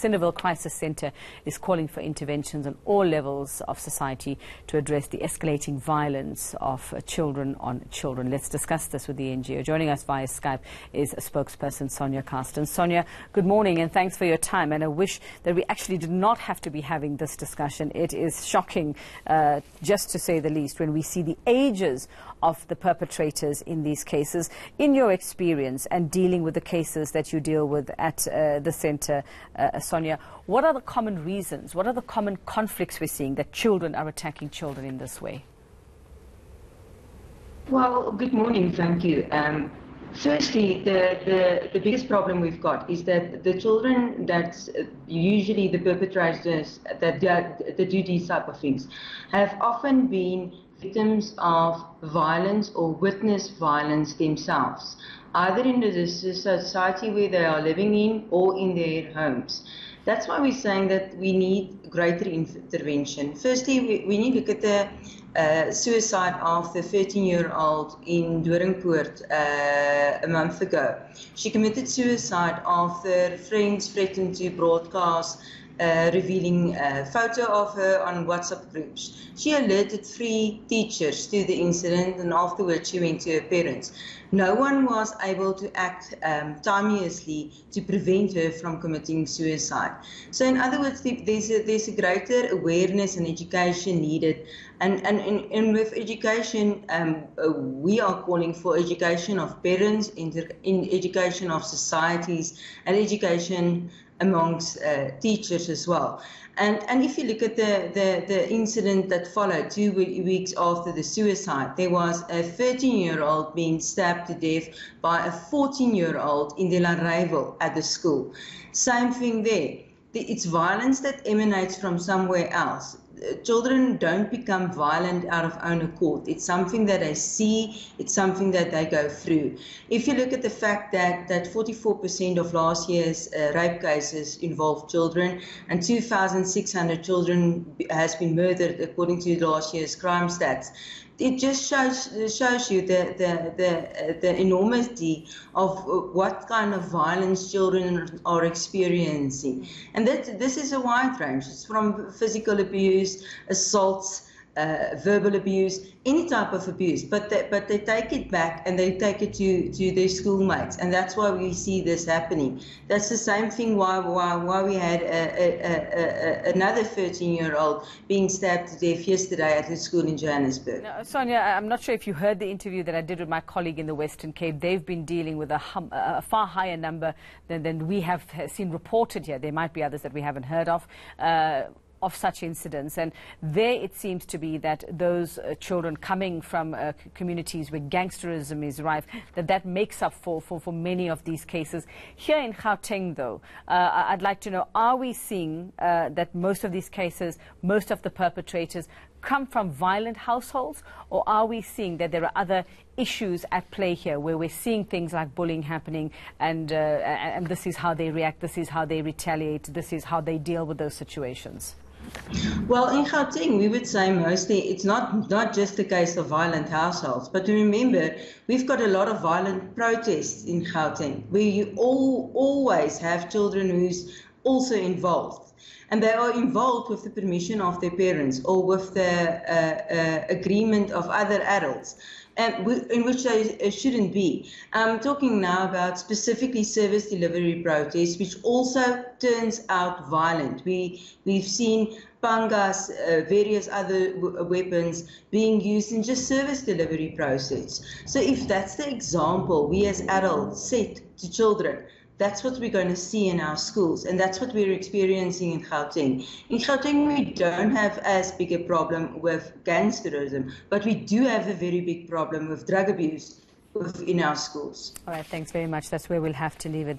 Sinoville Crisis Centre is calling for interventions on all levels of society to address the escalating violence of children on children. Let's discuss this with the NGO. Joining us via Skype is a spokesperson, Sonja Carstens. Sonja, good morning and thanks for your time. And I wish that we actually did not have to be having this discussion. It is shocking, just to say the least, when we see the ages of the perpetrators in these cases. In your experience and dealing with the cases that you deal with at the centre, Sonja, what are the common reasons, what are the common conflicts we're seeing that children are attacking children in this way? Well, good morning, thank you. Firstly, the biggest problem we've got is that the children that's usually the perpetrators that do these type of things have often been victims of violence or witnessed violence themselves, either in the society where they are living in or in their homes. That's why we're saying that we need greater intervention. Firstly, we need to look at the suicide of the 13-year-old in Doringpoort a month ago. She committed suicide after friends threatened to broadcast revealing a photo of her on WhatsApp groups. She alerted 3 teachers to the incident, and afterwards she went to her parents. No one was able to act timeously to prevent her from committing suicide. So in other words, there's a greater awareness and education needed. And with education, we are calling for education of parents, in education of societies, and education amongst teachers as well. And if you look at the incident that followed 2 weeks after the suicide, there was a 13-year-old being stabbed to death by a 14-year-old in the Larrival at the school. Same thing there. It's violence that emanates from somewhere else. Children don't become violent out of own accord. It's something that they see, it's something that they go through. If you look at the fact that 44% of last year's rape cases involved children, and 2,600 children has been murdered according to last year's crime stats, it just shows you the enormity of what kind of violence children are experiencing. And this is a wide range. It's from physical abuse, assaults, verbal abuse, any type of abuse, but they take it back and they take it to their schoolmates, and that's why we see this happening. That's the same thing why we had another 13-year-old being stabbed to death yesterday at a school in Johannesburg. Now, Sonja, I'm not sure if you heard the interview that I did with my colleague in the Western Cape. They've been dealing with a far higher number than we have seen reported here. There might be others that we haven't heard of such incidents, and there it seems to be that those children coming from communities where gangsterism is rife, that makes up for many of these cases. Here in Gauteng, though, I'd like to know, are we seeing that most of these cases, most of the perpetrators come from violent households, or are we seeing that there are other issues at play here where we're seeing things like bullying happening, and this is how they react, this is how they retaliate, this is how they deal with those situations? Well, in Gauteng, we would say mostly it's not just a case of violent households, but remember, we've got a lot of violent protests in Gauteng, where you always have children who's also involved. And they are involved with the permission of their parents or with the agreement of other adults, and in which they shouldn't be. I'm talking now about specifically service delivery protests, which also turns out violent. We've seen pangas, various other weapons being used in just service delivery process. So if that's the example we as adults set to children, that's what we're going to see in our schools, and that's what we're experiencing in Gauteng. In Gauteng, we don't have as big a problem with gangsterism, but we do have a very big problem with drug abuse within our schools. All right, thanks very much. That's where we'll have to leave it.